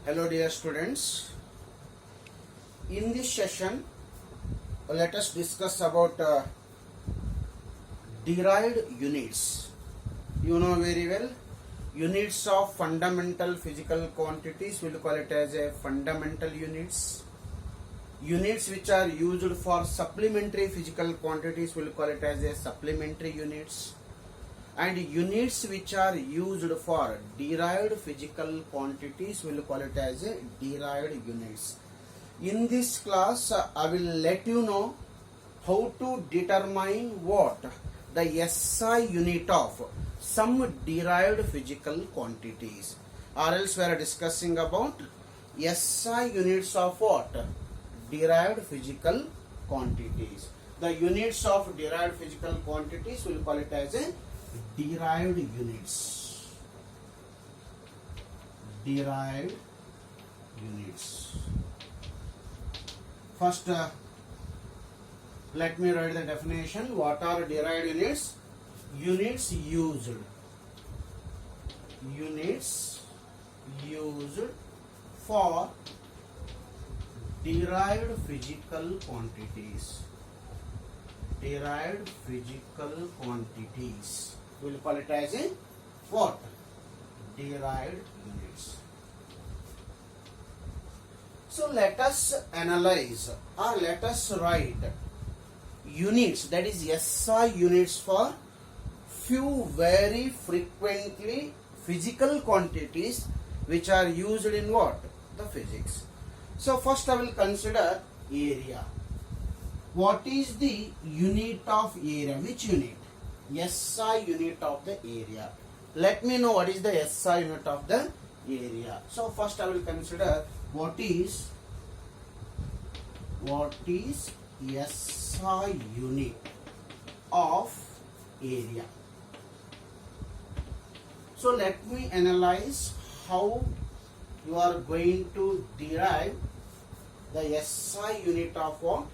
Hello dear students, in this session let us discuss about derived units. You know very well, units of fundamental physical quantities, we will call it as a fundamental units. Units which are used for supplementary physical quantities, we will call it as a supplementary units. And units which are used for derived physical quantities, we will call it as a derived units. In this class I will let you know how to determine what the SI unit of some derived physical quantities, or else we are discussing about SI units of what? Derived physical quantities. The units of derived physical quantities, we will call it as a derived units. Derived units. First, let me write the definition. What are derived units? Units used. Units used for derived physical quantities. Derived physical quantities. We will call it as a what? Derived units. So let us analyze or let us write units, that is SI units, for few very frequently physical quantities which are used in what? The physics. So first I will consider area. What is the unit of area? Which unit? SI unit of the area. Let me know what is the SI unit of the area. So first I will consider what is SI unit of area. So let me analyze how you are going to derive the SI unit of what?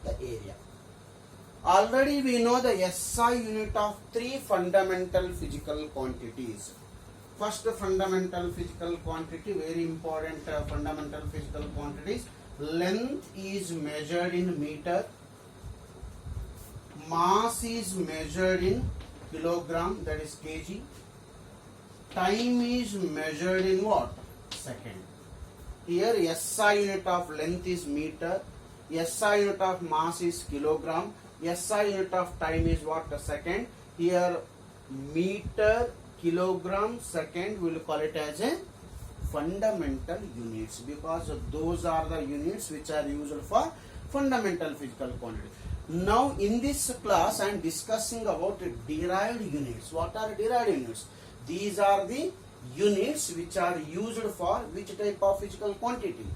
The area. Already we know the SI unit of three fundamental physical quantities. First fundamental physical quantity, very important fundamental physical quantities. Length is measured in meter. Mass is measured in kilogram, that is kg. Time is measured in what? Second. Here SI unit of length is meter. SI unit of mass is kilogram. SI unit of time is what? Second. Here meter, kilogram, second, we will call it as a fundamental units, because those are the units which are used for fundamental physical quantity. Now in this class I am discussing about derived units. What are derived units? These are the units which are used for which type of physical quantity?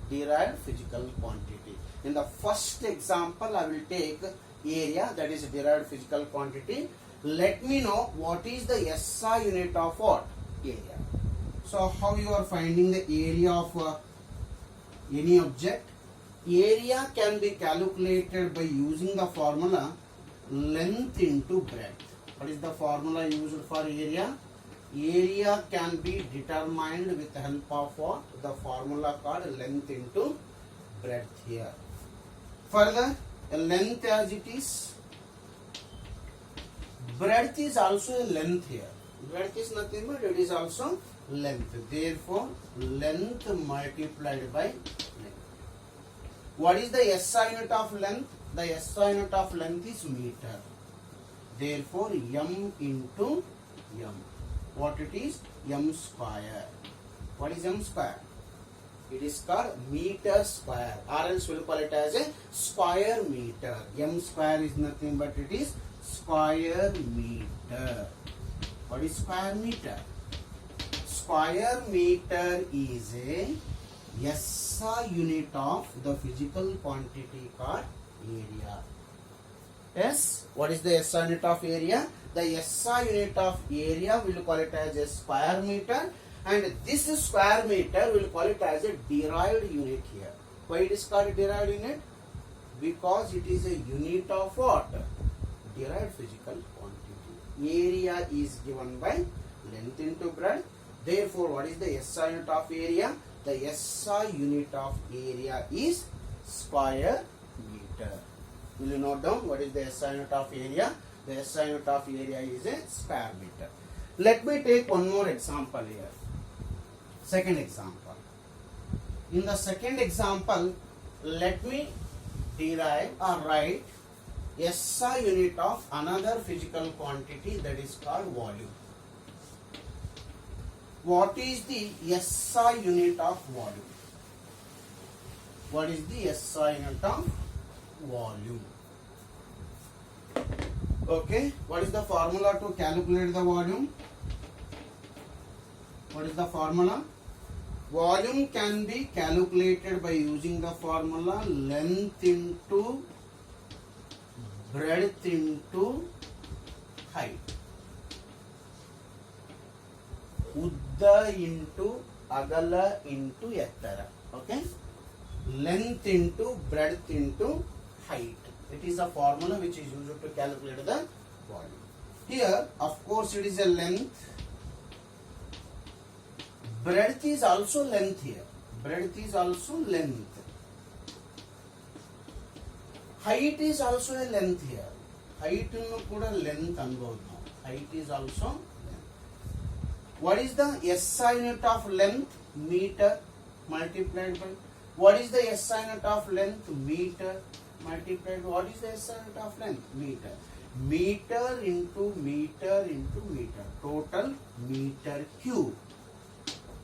Derived physical quantity. In the first example I will take area, that is derived physical quantity. Let me know what is the SI unit of what? Area. So how you are finding the area of any object? Area can be calculated by using the formula length into breadth. What is the formula used for area? Area can be determined with the help of what? The formula called length into breadth here. Further, length as it is, breadth is also a length here. Breadth is nothing but it is also length. Therefore, length multiplied by length. What is the SI unit of length? The SI unit of length is meter. Therefore, m into m. What it is? M square. What is m square? It is called meter square, or else we will call it as a square meter. M square is nothing but it is square meter. What is square meter? Square meter is a SI unit of the physical quantity called area. Yes, what is the SI unit of area? The SI unit of area we will call it as a square meter, and this square meter we will call it as a derived unit here. Why it is called derived unit? Because it is a unit of what? Derived physical quantity. Area is given by length into breadth. Therefore, what is the SI unit of area? the SI unit of area is square meter. Will you note down what is the SI unit of area? The SI unit of area is a square meter. Let me take one more example here. Second example. In the second example, let me derive or write SI unit of another physical quantity, that is called volume. What is the SI unit of volume? What is the SI unit of volume? Okay, what is the formula to calculate the volume? What is the formula? Volume can be calculated by using the formula length into breadth into height. Udda into agala into ettara. Okay? Length into breadth into height. It is a formula which is used to calculate the volume. Here, of course, it is a length. Breadth is also length here. Breadth is also length. Height is also a length here. Height nu kuda length anbodu. Height is also length. What is the SI unit of length? Meter multiplied by. What is the SI unit of length? Meter multiplied by. What is the SI unit of length? Meter. Meter into meter into meter. Total meter cube.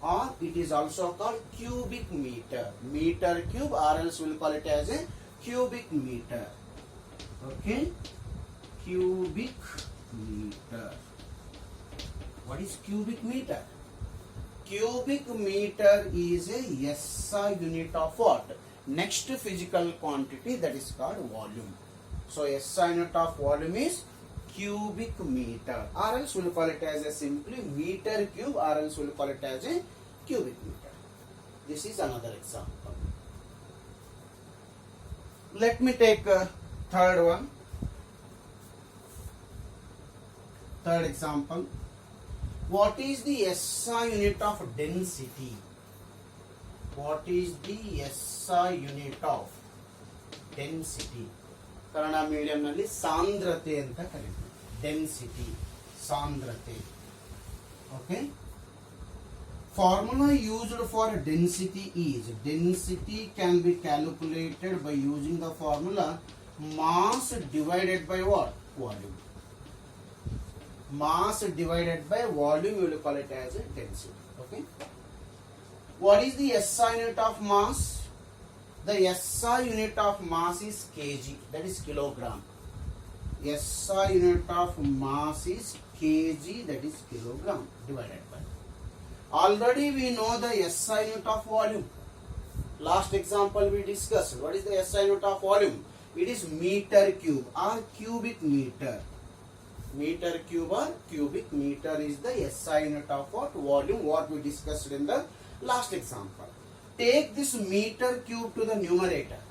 Or it is also called cubic meter. Meter cube, or else we will call it as a cubic meter. Okay? Cubic meter. What is cubic meter? Cubic meter is a SI unit of what? Next physical quantity, that is called volume. So SI unit of volume is cubic meter, or else we will call it as a simply meter cube, or else we will call it as a cubic meter. This is another example. Let me take a third one. Third example. What is the SI unit of density? What is the SI unit of density? Kannada medium ನಲ್ಲಿ ಸಾಂದ್ರತೆ ಅಂತ ಕರೀತೀವಿ. Density, ಸಾಂದ್ರತೆ. Okay? Formula used for density is, density can be calculated by using the formula mass divided by what? Volume. Mass divided by volume, we will call it as a density. Okay? What is the SI unit of mass? The SI unit of mass is kg, that is kilogram. SI unit of mass is kg, that is kilogram, divided by. Already we know the SI unit of volume. Last example we discussed. What is the SI unit of volume? It is meter cube or cubic meter. Meter cube or cubic meter is the SI unit of what? Volume, what we discussed in the last example. Take this meter cube to the numerator.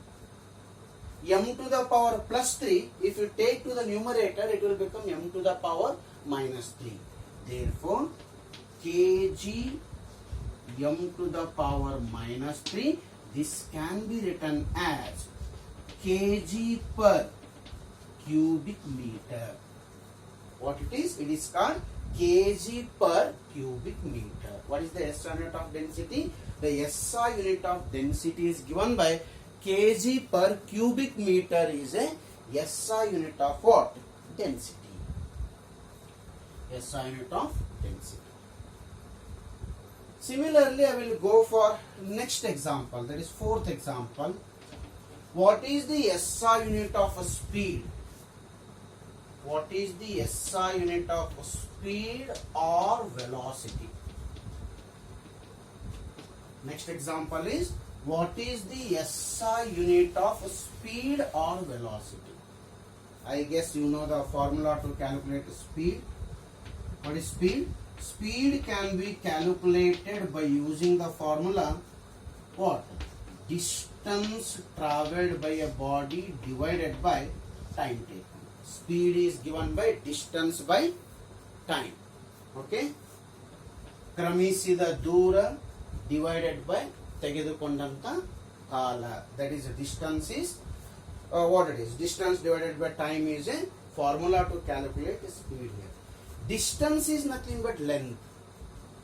M to the power plus 3. If you take to the numerator, it will become M to the power minus 3. Therefore, kg M to the power minus 3. This can be written as kg per cubic meter. What it is? It is called kg per cubic meter. What is the SI unit of density? The SI unit of density is given by kg per cubic meter is a SI unit of what? Density. SI unit of density. Similarly, I will go for next example, that is fourth example. What is the SI unit of speed? What is the SI unit of speed or velocity? Next example is, what is the SI unit of speed or velocity? I guess you know the formula to calculate speed. What is speed? Speed can be calculated by using the formula what? Distance traveled by a body divided by time taken. Speed is given by distance by time. Okay? ಕ್ರಮಿಸಿದ ದೂರ divided by ತೆಗೆದುಕೊಂಡಂತ ಕಾಲ. That is distance is what it is. Distance divided by time is a formula to calculate speed here. Distance is nothing but length.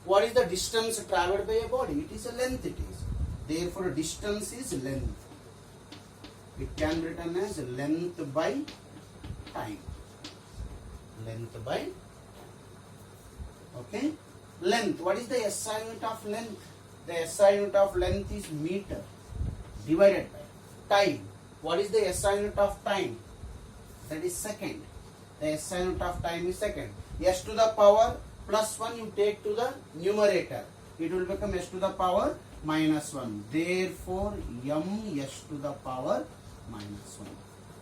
What is the distance traveled by a body? It is a length it is. Therefore distance is length. It can be written as length by time. Length by, okay, length. What is the SI unit of length? The SI unit of length is meter divided by time. What is the SI unit of time? That is second. The SI unit of time is second. S to the power plus 1 you take to the numerator. It will become S to the power minus 1. Therefore m S to the power minus 1.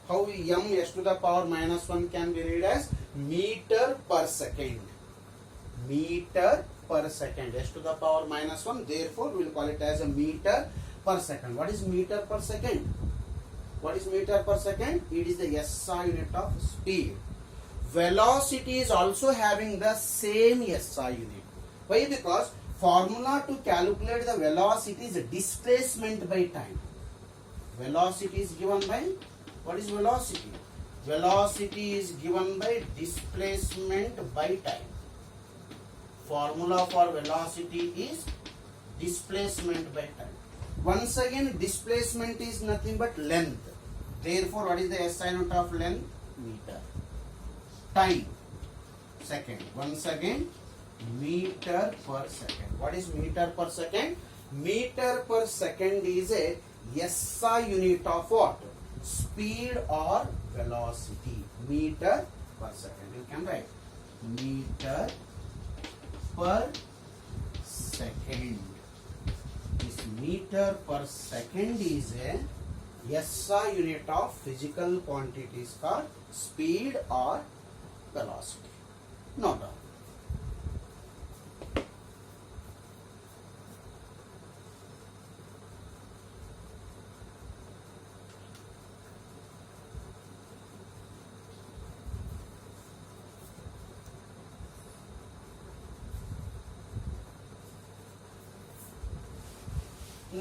How m S to the power minus 1 can be read as meter per second. Meter per second. S to the power minus 1. Therefore we will call it as a meter per second. What is meter per second? What is meter per second? It is the SI unit of speed. Velocity is also having the same SI unit. Why? Because formula to calculate the velocity is displacement by time. Velocity is given by, what is velocity? Velocity is given by displacement by time. Formula for velocity is displacement by time. Once again, displacement is nothing but length. Therefore, what is the SI unit of length? Meter. Time, second. Once again, meter per second. What is meter per second? Meter per second is a SI unit of what? Speed or velocity. Meter per second. You can write meter per second. This meter per second is a SI unit of physical quantities called speed or velocity. Note down.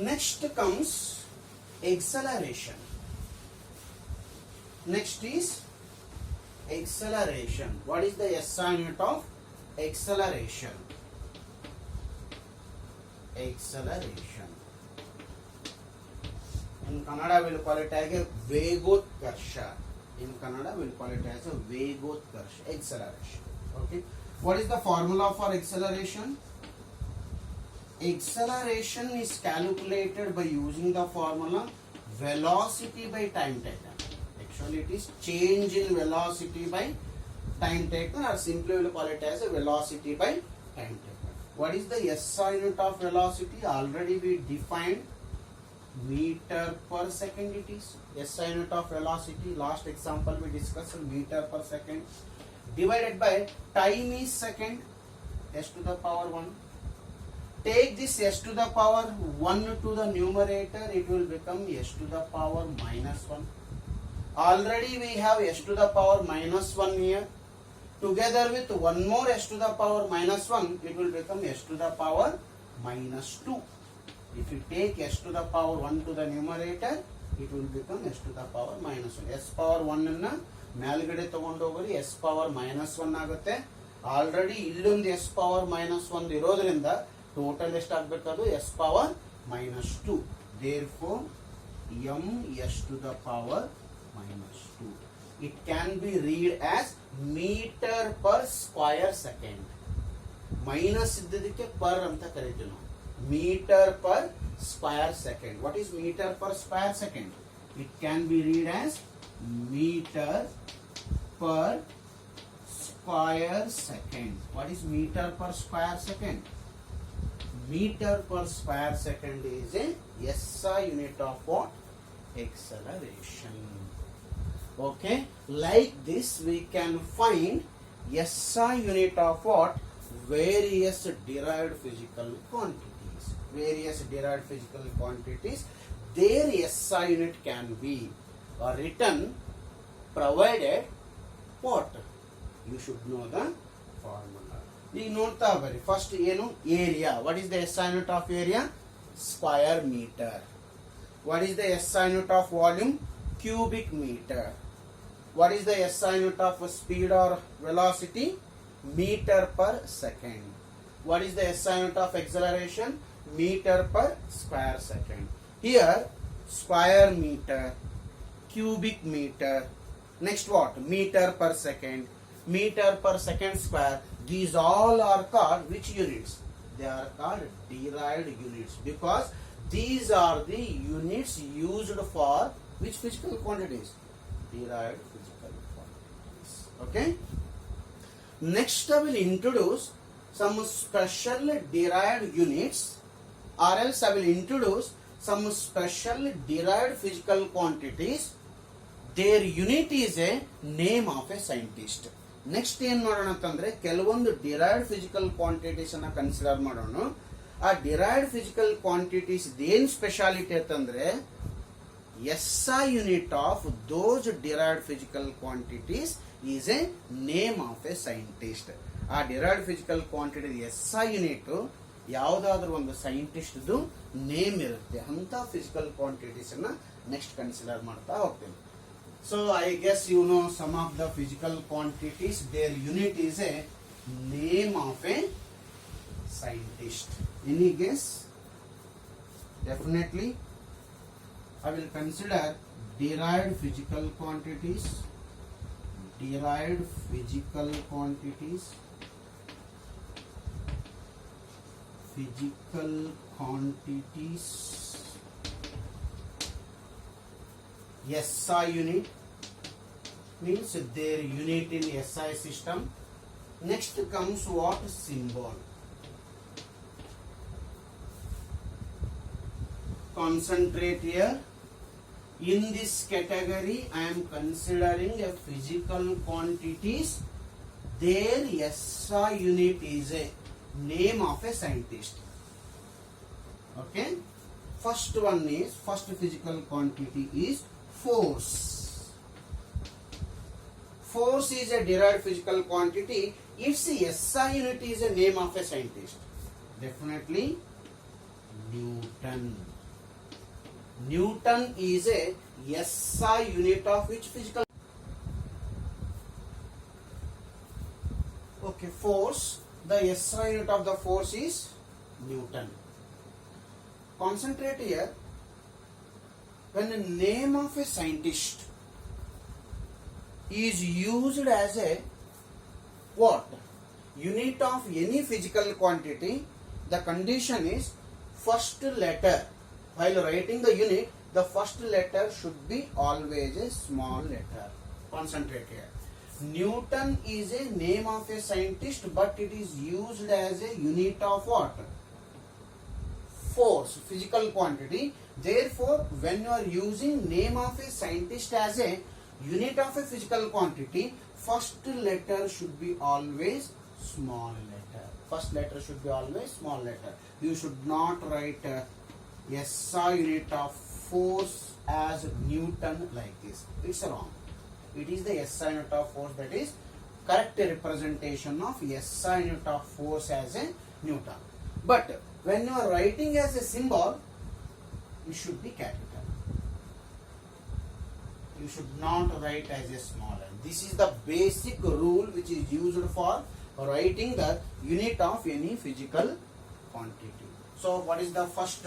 Next comes acceleration. Next is acceleration. What is the SI unit of acceleration? Acceleration. In Kannada we will call it as a Vegotkarsha. In Kannada we will call it as a Vegotkarsha. Acceleration. Okay. What is the formula for acceleration? Acceleration is calculated by using the formula velocity by time taken. Actually it is change in velocity by time taken, or simply we will call it as a velocity by time taken. What is the SI unit of velocity? Already we defined meter per second it is. SI unit of velocity, last example we discussed meter per second, divided by time is second, S to the power 1. Take this S to the power 1 to the numerator, it will become S to the power minus 1. Already we have S to the power minus 1 here. Together with one more S to the power minus 1, it will become S to the power minus 2. If you take S to the power 1 to the numerator, it will become S to the power minus 1. S power 1 ಅನ್ನ ಮೇಲ್ಗಡೆ ತಗೊಂಡು ಹೋಗ್ರಿ, S power minus 1 ಆಗುತ್ತೆ. Already ಇಲ್ಲೊಂದು S power minus 1 ಇರೋದ್ರಿಂದ total ಎಷ್ಟಾಗಬೇಕದು S power minus 2. Therefore m S to the power minus 2. It can be read as meter per square second. Minus ಇದ್ದದಕ್ಕೆ per ಅಂತ ಕರೀತೀವಿ ನಾವು. Meter per square second. What is meter per square second? It can be read as meter per square second. What is meter per square second? Meter per square second is a SI unit of what? Acceleration. Okay, like this we can find SI unit of what? Various derived physical quantities. Various derived physical quantities, their SI unit can be written provided what? You should know the formula. ಈಗ ನೋಡ್ತಾ ಬರ್ರಿ. First ಏನು area. What is the SI unit of area? Square metre. What is the SI unit of volume? Cubic metre. What is the SI unit of speed or velocity? Meter per second. What is the SI unit of acceleration? Meter per square second. Here square meter, cubic meter. Next what? Meter per second. Meter per second square. These all are called which units? They are called derived units because these are the units used for which physical quantities? Derived physical quantities. Okay. Next I will introduce some special derived units, or else I will introduce some special derived physical quantities. Their unit is a name of a scientist. Next ಏನು ಮಾಡೋಣ ಅಂತಂದ್ರೆ ಕೆಲವೊಂದು derived physical quantities ಅನ್ನ consider ಮಾಡೋಣ. ಆ derived physical quantities ಏನ್ speciality ಅಂತಂದ್ರೆ SI unit of those derived physical quantities is a name of a scientist. ಆ derived physical quantity SI unit ಯಾವುದಾದ್ರೂ ಒಂದು ಸೈಂಟಿಸ್ಟ್ ನೇಮ್ ಇರುತ್ತೆ. ಅಂತ ಫಿಸಿಕಲ್ ಕ್ವಾಂಟಿಟೀಸ್ ಅನ್ನ ನೆಕ್ಸ್ಟ್ ಕನ್ಸಿಡರ್ ಮಾಡ್ತಾ ಹೋಗ್ತೇವೆ. So I guess you know some of the physical quantities. Their unit is a name of a scientist. Any guess? Definitely I will consider derived physical quantities. Derived physical quantities. Physical quantities. SI unit means their unit in SI system. Next comes what? Symbol. Concentrate here. In this category I am considering a physical quantities. Their SI unit is a name of a scientist. Okay. First one is, first physical quantity is force. Force is a derived physical quantity. Its SI unit is a name of a scientist. Definitely Newton. Newton is a SI unit of which physical? Okay, force. The SI unit of the force is Newton. Concentrate here. When the name of a scientist is used as a what? Unit of any physical quantity, the condition is first letter. While writing the unit, the first letter should be always a small letter. Concentrate here. Newton is a name of a scientist, but it is used as a unit of what? Force, physical quantity. Therefore, when you are using name of a scientist as a unit of a physical quantity, first letter should be always small letter. First letter should be always small letter. You should not write SI unit of force as Newton like this. It's wrong. It is the SI unit of force that is correct representation of SI unit of force as a Newton. But when you are writing as a symbol, it should be capital. You should not write as a small n. This is the basic rule which is used for writing the unit of any physical quantity. So what is the first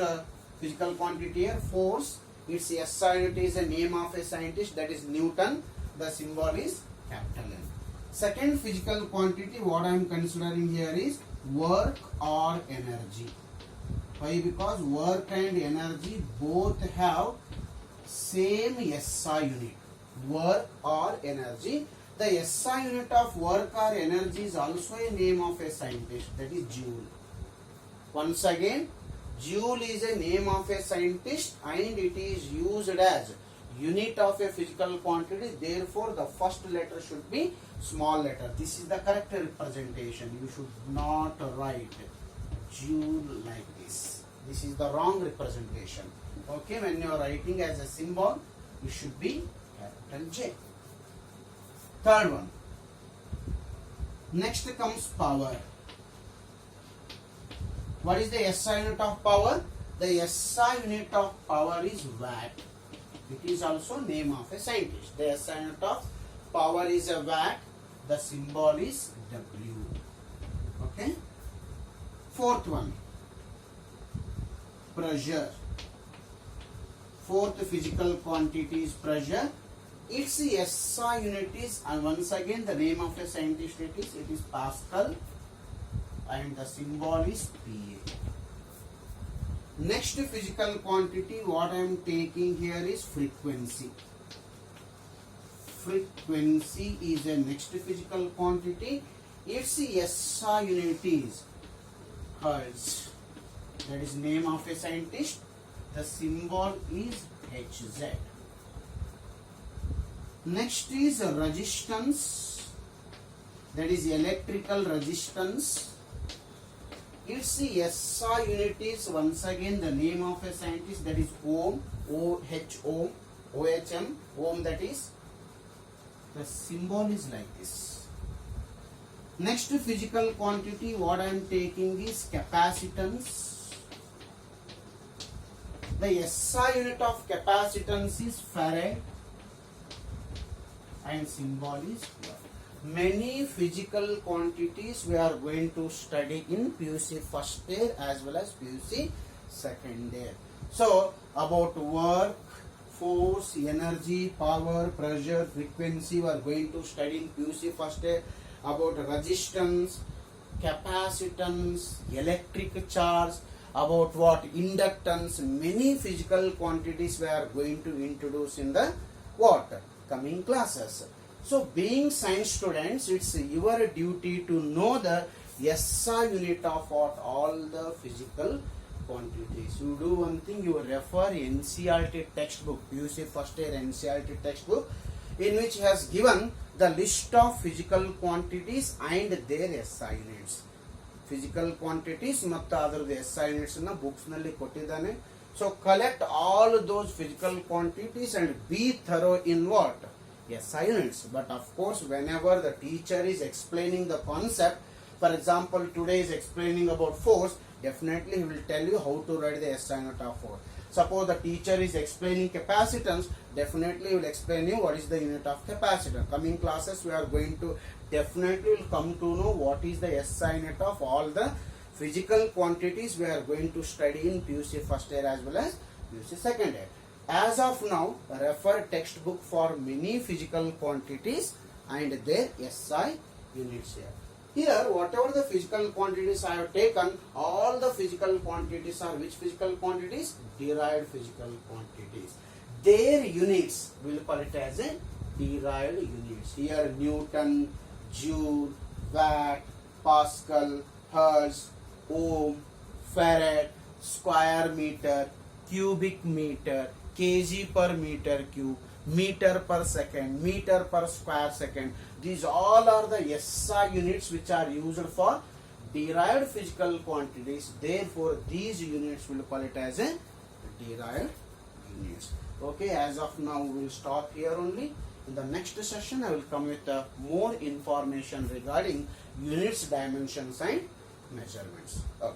physical quantity here? Force. Its SI unit is a name of a scientist, that is Newton. The symbol is capital N. Second physical quantity what I am considering here is work or energy. Why? Because work and energy both have same SI unit. Work or energy. The SI unit of work or energy is also a name of a scientist, that is Joule. Once again, Joule is a name of a scientist and it is used as unit of a physical quantity. Therefore, the first letter should be small letter. This is the correct representation. You should not write Joule like this. This is the wrong representation. Okay, when you are writing as a symbol, it should be capital J. Third one. Next comes power. What is the SI unit of power? The SI unit of power is watt. It is also name of a scientist. The SI unit of power is a watt. The symbol is W. Okay. Fourth one, pressure. Fourth physical quantity is pressure. Its SI unit is, and once again the name of a scientist it is Pascal, and the symbol is Pa. Next physical quantity what I am taking here is frequency. Frequency is a next physical quantity. Its SI unit is Hertz. That is name of a scientist. The symbol is Hz. Next is resistance. That is electrical resistance. Its SI unit is once again the name of a scientist, that is ohm. OHM. Ohm, that is. The symbol is like this. Next physical quantity what I am taking is capacitance. The SI unit of capacitance is farad, and symbol is watt. Many physical quantities we are going to study in PUC first year as well as PUC second year. So about work, force, energy, power, pressure, frequency we are going to study in PUC first year. About resistance, capacitance, electric charge, about what inductance, many physical quantities we are going to introduce in the what coming classes. So being science students, it's your duty to know the SI unit of what all the physical quantities. You do one thing, you refer NCERT textbook, PUC first year NCERT textbook, in which has given the list of physical quantities and their SI units. Physical quantities ಮತ್ತು ಅದರದ್ದು SI units ಅನ್ನು books ನಲ್ಲಿ ಕೊಟ್ಟಿದ್ದಾನೆ. So collect all those physical quantities and be thorough in what? SI units. But of course, whenever the teacher is explaining the concept, for example, today is explaining about force, definitely he will tell you how to write the SI unit of force. Suppose the teacher is explaining capacitance, definitely he will explain you what is the unit of capacitance. Coming classes, we are going to definitely will come to know what is the SI unit of all the physical quantities we are going to study in PUC first year as well as PUC second year. As of now, refer textbook for many physical quantities and their SI units here. Here, whatever the physical quantities I have taken, all the physical quantities are which physical quantities? Derived physical quantities. Their units, we will call it as a derived units. Here, Newton, Joule, Watt, Pascal, Hertz, Ohm, Farad, square meter, cubic meter, kg per meter cube, meter per second, meter per square second. These all are the SI units which are used for derived physical quantities. Therefore, these units will call it as a derived units. Okay, as of now we will stop here only. In the next session, I will come with more information regarding units, dimensions and measurements. Okay.